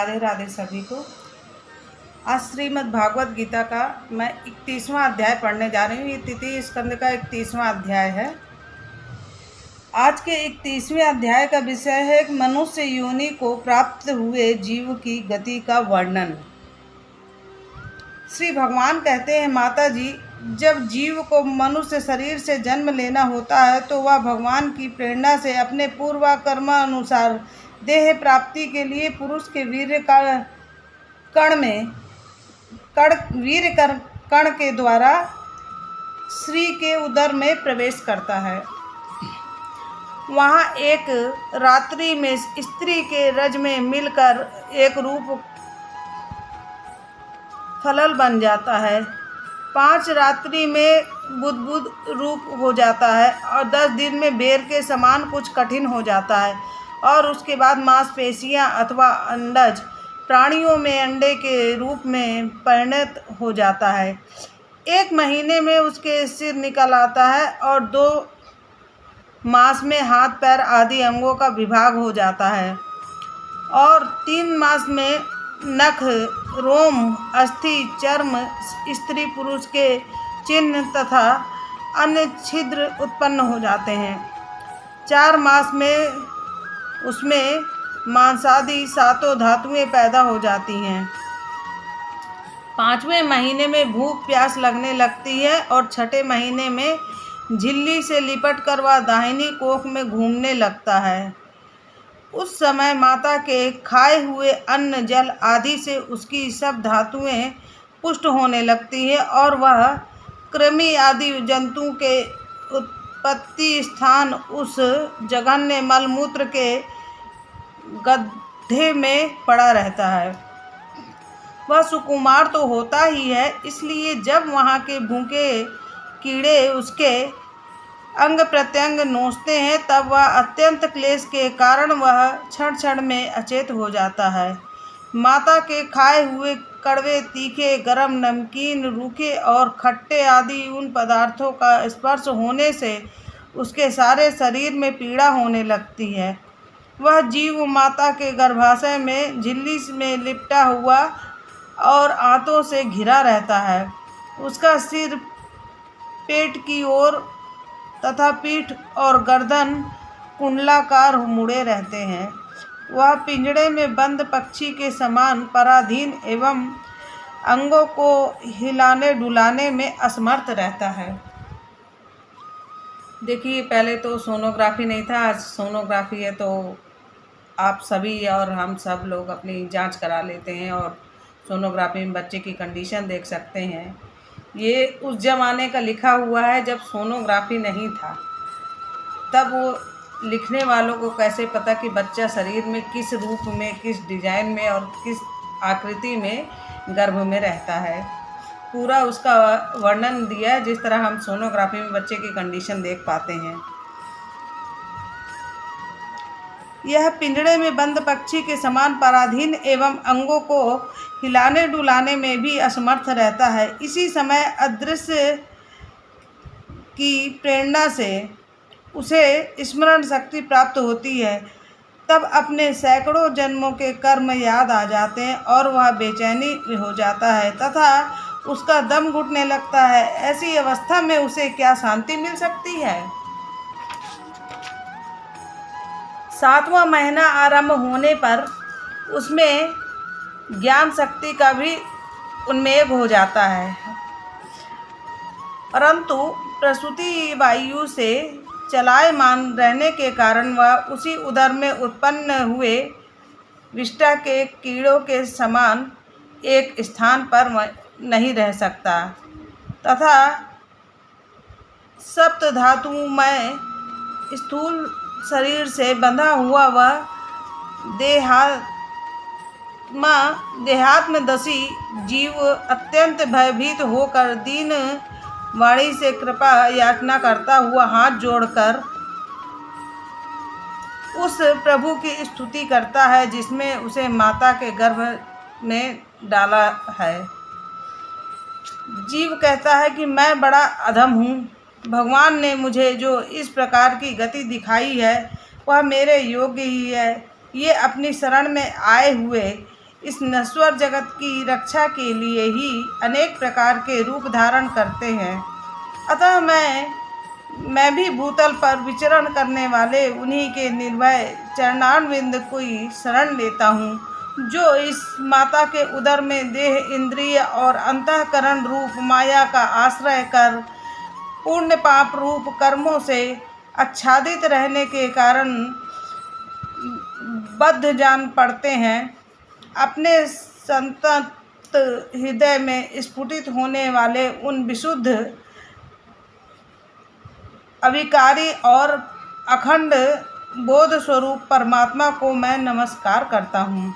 राधे राधे सभी को। आज श्रीमद् भागवत गीता का मैं 31वां अध्याय पढ़ने जा रही हूँ। ये तृतीय स्कंद का 31वां अध्याय है। आज के 31वें अध्याय का विषय है मनुष्य योनि को प्राप्त हुए जीव की गति का वर्णन। श्री भगवान कहते हैं, माता जी, जब जीव को मनुष्य शरीर से जन्म लेना होता है तो वह भगवान की प्रेरणा से अपने पूर्व कर्म अनुसार देह प्राप्ति के लिए पुरुष के वीर्य कण के द्वारा स्त्री के उदर में प्रवेश करता है। वहाँ एक रात्रि में स्त्री के रज में मिलकर एक रूप फलल बन जाता है। 5 रात्रि में बुद्बुद रूप हो जाता है और 10 दिन में बेर के समान कुछ कठिन हो जाता है और उसके बाद मांसपेशियां अथवा अंडज प्राणियों में अंडे के रूप में परिणत हो जाता है। 1 महीने में उसके सिर निकल आता है और 2 मास में हाथ पैर आदि अंगों का विभाग हो जाता है और 3 मास में नख, रोम, अस्थि, चर्म, स्त्री पुरुष के चिन्ह तथा अन्य छिद्र उत्पन्न हो जाते हैं। 4 मास में उसमें मांसादि 7 धातुएं पैदा हो जाती हैं। 5वें महीने में भूख प्यास लगने लगती है और 6ठे महीने में झिल्ली से लिपट कर वह दाहिनी कोख में घूमने लगता है। उस समय माता के खाए हुए अन्न जल आदि से उसकी सब धातुएं पुष्ट होने लगती है और वह कृमि आदि जंतु के उत्पत्ति स्थान उस जघन्य मलमूत्र के गड्ढे में पड़ा रहता है। वह सुकुमार तो होता ही है, इसलिए जब वहाँ के भूखे कीड़े उसके अंग प्रत्यंग नोचते हैं तब वह अत्यंत क्लेश के कारण वह क्षण क्षण में अचेत हो जाता है। माता के खाए हुए कड़वे, तीखे, गरम, नमकीन, रूखे और खट्टे आदि उन पदार्थों का स्पर्श होने से उसके सारे शरीर में पीड़ा होने लगती है। वह जीव माता के गर्भाशय में झिल्ली में लिपटा हुआ और आंतों से घिरा रहता है। उसका सिर पेट की ओर तथा पीठ और गर्दन कुंडलाकार मुड़े रहते हैं। वह पिंजड़े में बंद पक्षी के समान पराधीन एवं अंगों को हिलाने डुलाने में असमर्थ रहता है। देखिए, पहले तो सोनोग्राफी नहीं था, आज सोनोग्राफी है, तो आप सभी और हम सब लोग अपनी जांच करा लेते हैं और सोनोग्राफी में बच्चे की कंडीशन देख सकते हैं। ये उस ज़माने का लिखा हुआ है जब सोनोग्राफी नहीं था। तब वो लिखने वालों को कैसे पता कि बच्चा शरीर में किस रूप में, किस डिज़ाइन में और किस आकृति में गर्भ में रहता है। पूरा उसका वर्णन दिया है, जिस तरह हम सोनोग्राफी में बच्चे की कंडीशन देख पाते हैं। यह पिंजड़े में बंद पक्षी के समान पराधीन एवं अंगों को हिलाने डुलाने में भी असमर्थ रहता है। इसी समय अदृश्य की प्रेरणा से उसे स्मरण शक्ति प्राप्त होती है। तब अपने सैकड़ों जन्मों के कर्म याद आ जाते हैं और वह बेचैनी हो जाता है तथा उसका दम घुटने लगता है। ऐसी अवस्था में उसे क्या शांति मिल सकती है। 7वां महीना आरंभ होने पर उसमें ज्ञान शक्ति का भी उन्मेष हो जाता है, परंतु प्रसूति वायु से चलायमान रहने के कारण वह उसी उदर में उत्पन्न हुए विष्ठा के कीड़ों के समान एक स्थान पर नहीं रह सकता तथा सप्त धातुमय स्थूल शरीर से बंधा हुआ वह देहात्मदशी जीव अत्यंत भयभीत होकर दीन वाणी से कृपा याचना करता हुआ हाथ जोड़कर उस प्रभु की स्तुति करता है जिसमें उसे माता के गर्भ में डाला है। जीव कहता है कि मैं बड़ा अधम हूँ। भगवान ने मुझे जो इस प्रकार की गति दिखाई है वह मेरे योग्य ही है। ये अपनी शरण में आए हुए इस नश्वर जगत की रक्षा के लिए ही अनेक प्रकार के रूप धारण करते हैं। अतः मैं भी भूतल पर विचरण करने वाले उन्हीं के निर्भय चरणारविंद की शरण लेता हूँ, जो इस माता के उदर में देह, इंद्रिय और अंतःकरण रूप माया का आश्रय कर पुण्य पाप रूप कर्मों से आच्छादित रहने के कारण बद्ध जान पड़ते हैं। अपने संतत हृदय में स्फुटित होने वाले उन विशुद्ध, अविकारी और अखंड बोध स्वरूप परमात्मा को मैं नमस्कार करता हूँ।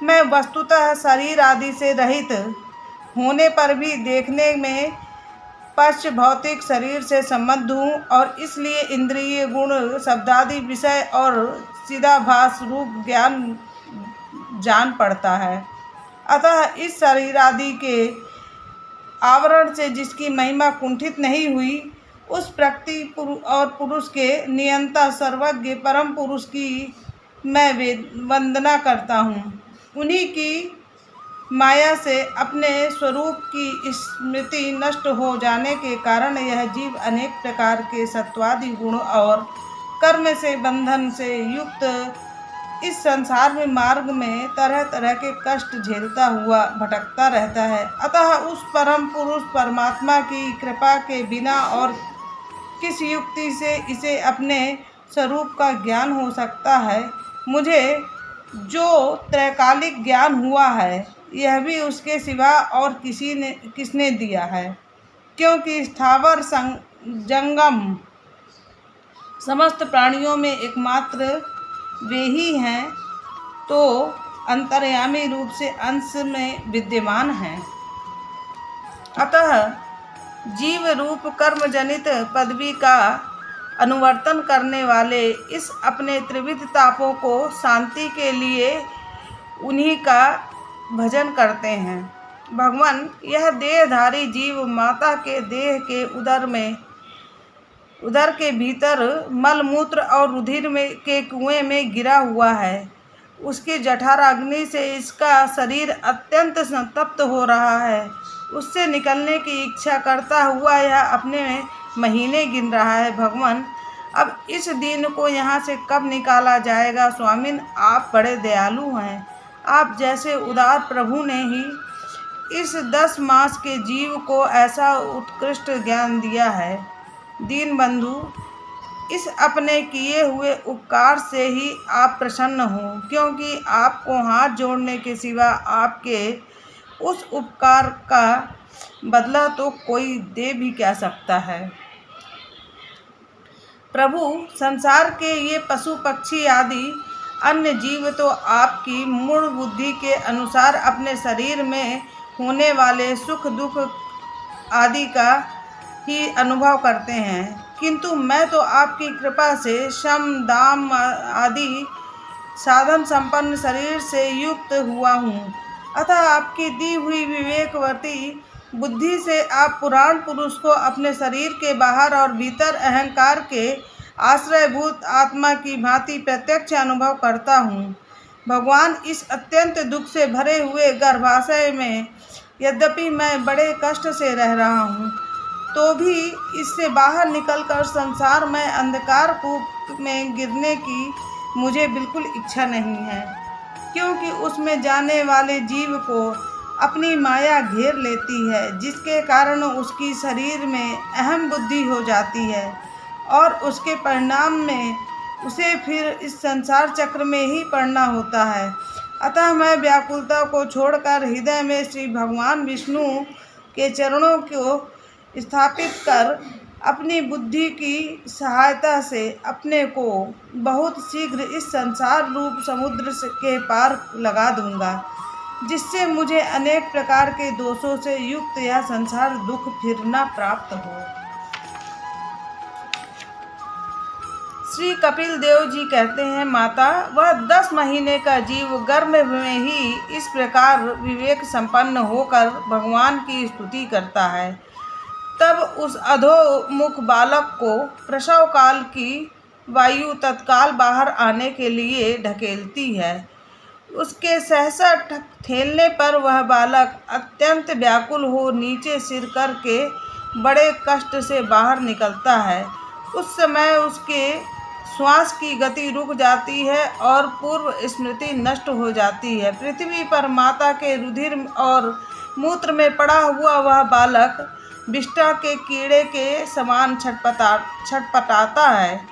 मैं वस्तुतः शरीर आदि से रहित होने पर भी देखने में पश्च भौतिक शरीर से संबद्ध हूँ और इसलिए इंद्रिय, गुण, शब्दादि विषय और चिदाभास रूप ज्ञान जान पड़ता है। अतः इस शरीर आदि के आवरण से जिसकी महिमा कुंठित नहीं हुई, उस प्रकृति और पुरुष के नियंता सर्वज्ञ परम पुरुष की मैं वंदना करता हूँ। उन्हीं की माया से अपने स्वरूप की स्मृति नष्ट हो जाने के कारण यह जीव अनेक प्रकार के सत्वादि गुण और कर्म से बंधन से युक्त इस संसार में मार्ग में तरह तरह के कष्ट झेलता हुआ भटकता रहता है। अतः उस परम पुरुष परमात्मा की कृपा के बिना और किस युक्ति से इसे अपने स्वरूप का ज्ञान हो सकता है। मुझे जो त्रैकालिक ज्ञान हुआ है, यह भी उसके सिवा और किसने दिया है, क्योंकि स्थावर जंगम समस्त प्राणियों में एकमात्र वे ही हैं, तो अंतर्यामी रूप से अंश में विद्यमान हैं। अतः जीव रूप कर्म जनित पदवी का अनुवर्तन करने वाले इस अपने त्रिविध तापों को शांति के लिए उन्हीं का भजन करते हैं। भगवान, यह देहधारी जीव माता के देह के उदर के भीतर मलमूत्र और रुधिर के कुएं में गिरा हुआ है। उसकी जठराग्नि से इसका शरीर अत्यंत संतप्त हो रहा है। उससे निकलने की इच्छा करता हुआ यह अपने महीने गिन रहा है। भगवान, अब इस दिन को यहाँ से कब निकाला जाएगा? स्वामिन, आप बड़े दयालु हैं। आप जैसे उदार प्रभु ने ही इस 10 मास के जीव को ऐसा उत्कृष्ट ज्ञान दिया है। दीनबंधु, इस अपने किए हुए उपकार से ही आप प्रसन्न हो, क्योंकि आपको हाथ जोड़ने के सिवा आपके उस उपकार का बदला तो कोई दे भी क्या सकता है। प्रभु, संसार के ये पशु पक्षी आदि अन्य जीव तो आपकी मूढ़ बुद्धि के अनुसार अपने शरीर में होने वाले सुख दुख आदि का ही अनुभव करते हैं, किंतु मैं तो आपकी कृपा से शम दाम आदि साधन संपन्न शरीर से युक्त हुआ हूँ। अतः आपकी दी हुई विवेकवती बुद्धि से आप पुराण पुरुष को अपने शरीर के बाहर और भीतर अहंकार के आश्रयभूत आत्मा की भांति प्रत्यक्ष अनुभव करता हूँ। भगवान, इस अत्यंत दुख से भरे हुए गर्भाशय में यद्यपि मैं बड़े कष्ट से रह रहा हूँ, तो भी इससे बाहर निकलकर संसार में अंधकार कूप में गिरने की मुझे बिल्कुल इच्छा नहीं है, क्योंकि उसमें जाने वाले जीव को अपनी माया घेर लेती है, जिसके कारण उसकी शरीर में अहम बुद्धि हो जाती है और उसके परिणाम में उसे फिर इस संसार चक्र में ही पड़ना होता है। अतः मैं व्याकुलता को छोड़कर हृदय में श्री भगवान विष्णु के चरणों को स्थापित कर अपनी बुद्धि की सहायता से अपने को बहुत शीघ्र इस संसार रूप समुद्र के पार लगा दूंगा, जिससे मुझे अनेक प्रकार के दोषों से युक्त यह संसार दुख फिर न प्राप्त हो। श्री कपिल देव जी कहते हैं, माता, वह 10 महीने का जीव गर्भ में ही इस प्रकार विवेक संपन्न होकर भगवान की स्तुति करता है। तब उस अधोमुख बालक को प्रसव काल की वायु तत्काल बाहर आने के लिए ढकेलती है। उसके सहसा ठेलने पर वह बालक अत्यंत व्याकुल हो नीचे सिर करके बड़े कष्ट से बाहर निकलता है। उस समय उसके श्वास की गति रुक जाती है और पूर्व स्मृति नष्ट हो जाती है। पृथ्वी पर माता के रुधिर और मूत्र में पड़ा हुआ वह बालक विष्ठा के कीड़े के समान छटपटाता है।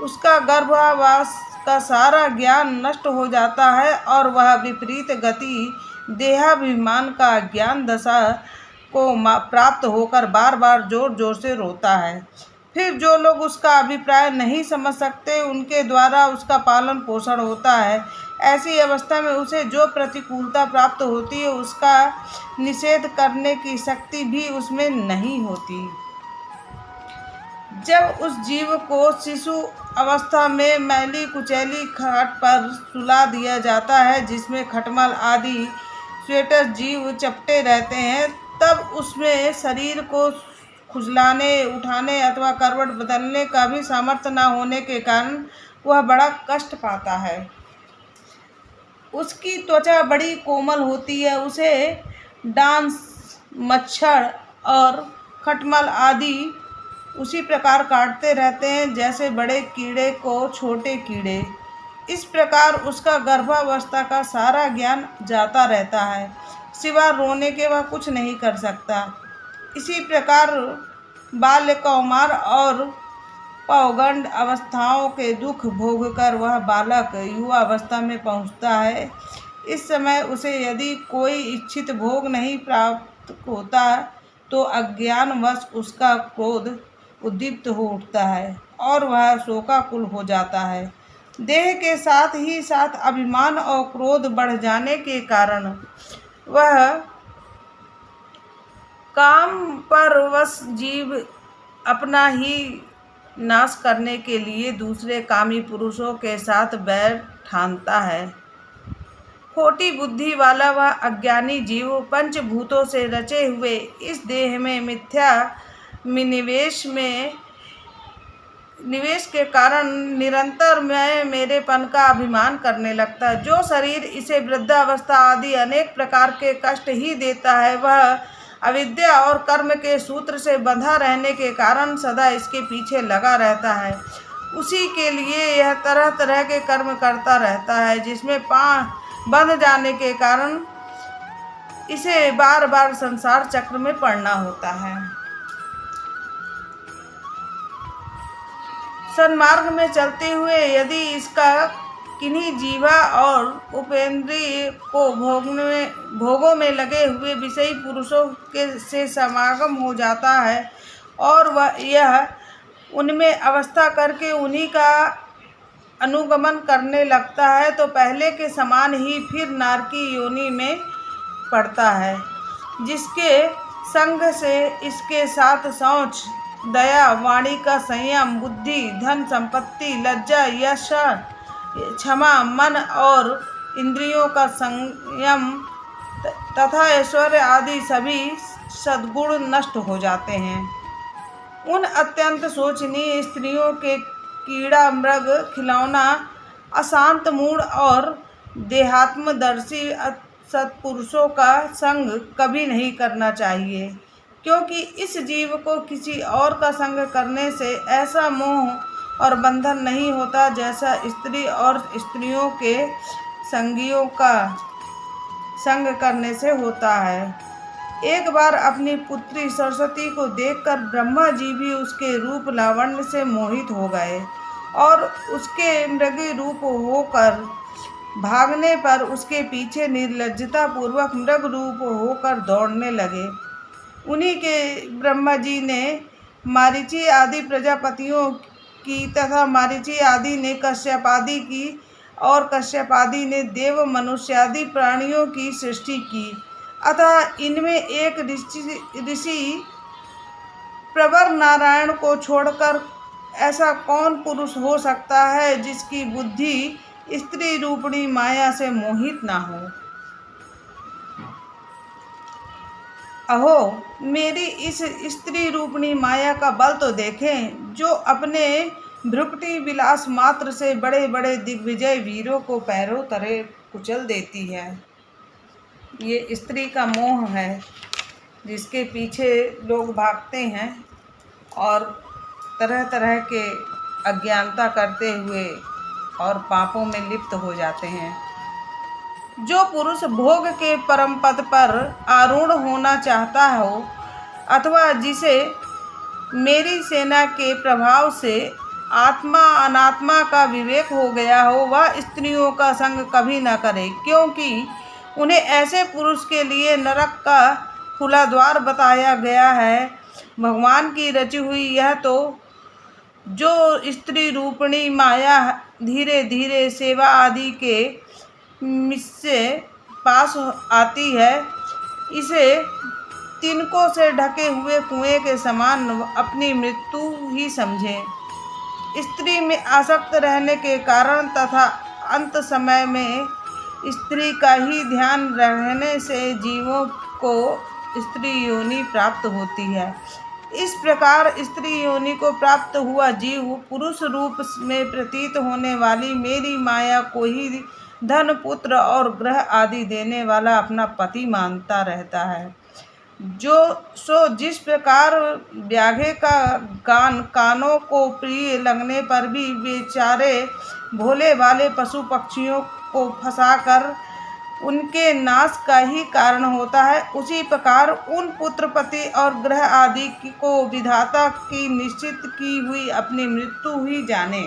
उसका गर्भावास का सारा ज्ञान नष्ट हो जाता है और वह विपरीत गति देहाभिमान का ज्ञान दशा को प्राप्त होकर बार बार जोर जोर से रोता है। फिर जो लोग उसका अभिप्राय नहीं समझ सकते उनके द्वारा उसका पालन पोषण होता है। ऐसी अवस्था में उसे जो प्रतिकूलता प्राप्त होती है उसका निषेध करने की शक्ति भी उसमें नहीं होती। जब उस जीव को शिशु अवस्था में मैली कुचैली खाट पर सुला दिया जाता है जिसमें खटमल आदि स्वेटर जीव चपटे रहते हैं, तब उसमें शरीर को खुजलाने, उठाने अथवा करवट बदलने का भी सामर्थ्य न होने के कारण वह बड़ा कष्ट पाता है। उसकी त्वचा बड़ी कोमल होती है। उसे डांस, मच्छर और खटमल आदि उसी प्रकार काटते रहते हैं जैसे बड़े कीड़े को छोटे कीड़े। इस प्रकार उसका गर्भावस्था का सारा ज्ञान जाता रहता है। सिवा रोने के वह कुछ नहीं कर सकता। इसी प्रकार बाल्य, कौमार और पौगंड अवस्थाओं के दुख भोगकर वह बालक युवा अवस्था में पहुंचता है। इस समय उसे यदि कोई इच्छित भोग नहीं प्राप्त होता तो अज्ञानवश उसका क्रोध उद्दीप्त हो उठता है और वह शोकाकुल हो जाता है। देह के साथ ही साथ अभिमान और क्रोध बढ़ जाने के कारण वह काम परवश जीव अपना ही नाश करने के लिए दूसरे कामी पुरुषों के साथ बैर ठानता है। खोटी बुद्धि वाला वह अज्ञानी जीव पंचभूतों से रचे हुए इस देह में मिथ्या निवेश के कारण निरंतर मैं मेरेपन का अभिमान करने लगता है। जो शरीर इसे वृद्धावस्था आदि अनेक प्रकार के कष्ट ही देता है वह अविद्या और कर्म के सूत्र से बंधा रहने के कारण सदा इसके पीछे लगा रहता है। उसी के लिए यह तरह तरह के कर्म करता रहता है जिसमें बंध जाने के कारण इसे बार बार संसार चक्र में पड़ना होता है। सन्मार्ग में चलते हुए यदि इसका किन्हीं जीवा और उपेंद्रिय को भोगों में लगे हुए विषयी पुरुषों से समागम हो जाता है और वह यह उनमें अवस्था करके उन्हीं का अनुगमन करने लगता है तो पहले के समान ही फिर नारकी योनि में पड़ता है, जिसके संग से इसके साथ शौच, दया, वाणी का संयम, बुद्धि, धन संपत्ति, लज्जा, यश, क्षमा, मन और इंद्रियों का संयम तथा ऐश्वर्य आदि सभी सद्गुण नष्ट हो जाते हैं। उन अत्यंत शोचनीय स्त्रियों के कीड़ा मृग खिलौना अशांत मूड और देहात्मदर्शी सत्पुरुषों का संग कभी नहीं करना चाहिए, क्योंकि इस जीव को किसी और का संग करने से ऐसा मोह और बंधन नहीं होता जैसा स्त्री और स्त्रियों के संगियों का संग करने से होता है। एक बार अपनी पुत्री सरस्वती को देखकर ब्रह्मा जी भी उसके रूप लावण्य से मोहित हो गए और उसके मृगी रूप होकर भागने पर उसके पीछे निर्लज्जता पूर्वक मृग रूप होकर दौड़ने लगे। उन्हीं के ब्रह्मा जी ने मारीची आदि प्रजापतियों की तथा मारीची आदि ने कश्यप आदि की और कश्यप आदि ने देव मनुष्य आदि प्राणियों की सृष्टि की। अतः इनमें एक ऋषि प्रवर नारायण को छोड़कर ऐसा कौन पुरुष हो सकता है जिसकी बुद्धि स्त्री रूपणी माया से मोहित ना हो। अहो, मेरी इस स्त्री रूपणी माया का बल तो देखें, जो अपने भ्रुकुटी विलास मात्र से बड़े बड़े दिग्विजय वीरों को पैरों तले कुचल देती है। ये स्त्री का मोह है जिसके पीछे लोग भागते हैं और तरह तरह के अज्ञानता करते हुए और पापों में लिप्त हो जाते हैं। जो पुरुष भोग के परम पद पर आरूढ़ होना चाहता हो अथवा जिसे मेरी सेना के प्रभाव से आत्मा अनात्मा का विवेक हो गया हो, वह स्त्रियों का संग कभी न करे, क्योंकि उन्हें ऐसे पुरुष के लिए नरक का खुला द्वार बताया गया है। भगवान की रची हुई यह तो जो स्त्री रूपणी माया धीरे धीरे सेवा आदि के मिससे पास आती है, इसे तिनकों से ढके हुए कुएं के समान अपनी मृत्यु ही समझे। स्त्री में आसक्त रहने के कारण तथा अंत समय में स्त्री का ही ध्यान रहने से जीवों को स्त्री योनि प्राप्त होती है। इस प्रकार स्त्री योनि को प्राप्त हुआ जीव पुरुष रूप में प्रतीत होने वाली मेरी माया को ही धन पुत्र और ग्रह आदि देने वाला अपना पति मानता रहता है। जिस प्रकार व्याघ्र का गान कानों को प्रिय लगने पर भी बेचारे भोले भाले पशु पक्षियों को फंसाकर उनके नाश का ही कारण होता है, उसी प्रकार उन पुत्र पति और ग्रह आदि को विधाता की निश्चित की हुई अपनी मृत्यु ही जाने।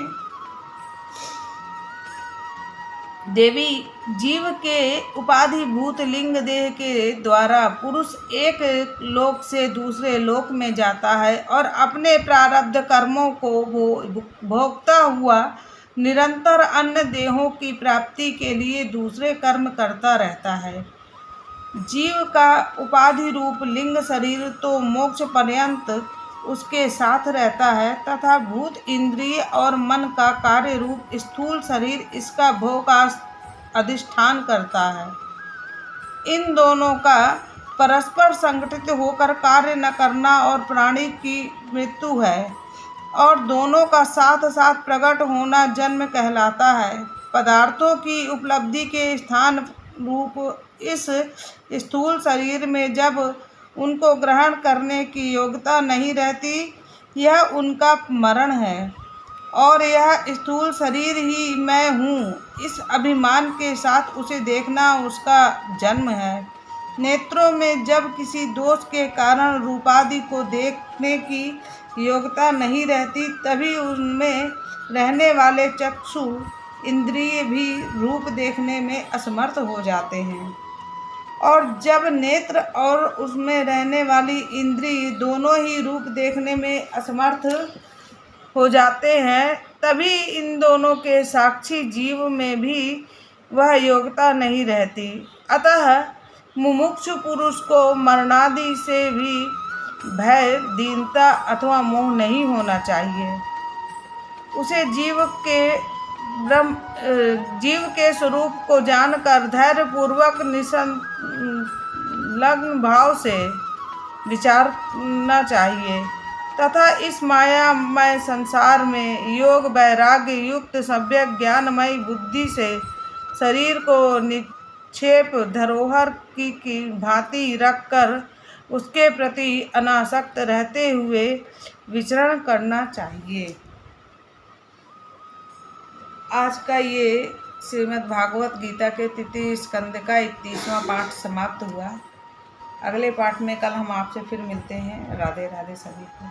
देवी, जीव के उपाधिभूत लिंग देह के द्वारा पुरुष एक लोक से दूसरे लोक में जाता है और अपने प्रारब्ध कर्मों को भोगता हुआ निरंतर अन्य देहों की प्राप्ति के लिए दूसरे कर्म करता रहता है। जीव का उपाधि रूप लिंग शरीर तो मोक्ष पर्यंत उसके साथ रहता है तथा भूत इंद्रिय और मन का कार्य रूप स्थूल शरीर इसका भोग का अधिष्ठान करता है। इन दोनों का परस्पर संगठित होकर कार्य न करना और प्राणी की मृत्यु है और दोनों का साथ साथ प्रकट होना जन्म कहलाता है। पदार्थों की उपलब्धि के स्थान रूप इस स्थूल शरीर में जब उनको ग्रहण करने की योग्यता नहीं रहती, यह उनका मरण है और यह स्थूल शरीर ही मैं हूँ, इस अभिमान के साथ उसे देखना उसका जन्म है। नेत्रों में जब किसी दोष के कारण रूपादि को देखने की योग्यता नहीं रहती, तभी उनमें रहने वाले चक्षु इंद्रिय भी रूप देखने में असमर्थ हो जाते हैं और जब नेत्र और उसमें रहने वाली इंद्रिय दोनों ही रूप देखने में असमर्थ हो जाते हैं, तभी इन दोनों के साक्षी जीव में भी वह योग्यता नहीं रहती। अतः मुमुक्षु पुरुष को मरणादि से भी भय, दीनता अथवा मोह नहीं होना चाहिए। उसे जीव के स्वरूप को जानकर धैर्य पूर्वक निसंलग्न भाव से विचारना चाहिए तथा इस मायामय संसार में योग वैराग्य युक्त सम्यक ज्ञानमय बुद्धि से शरीर को निक्षेप धरोहर की भांति रखकर उसके प्रति अनासक्त रहते हुए विचरण करना चाहिए। आज का ये श्रीमद् भागवत गीता के तृतीय स्कंद का 31वां पाठ समाप्त हुआ। अगले पाठ में कल हम आपसे फिर मिलते हैं। राधे राधे सभी को।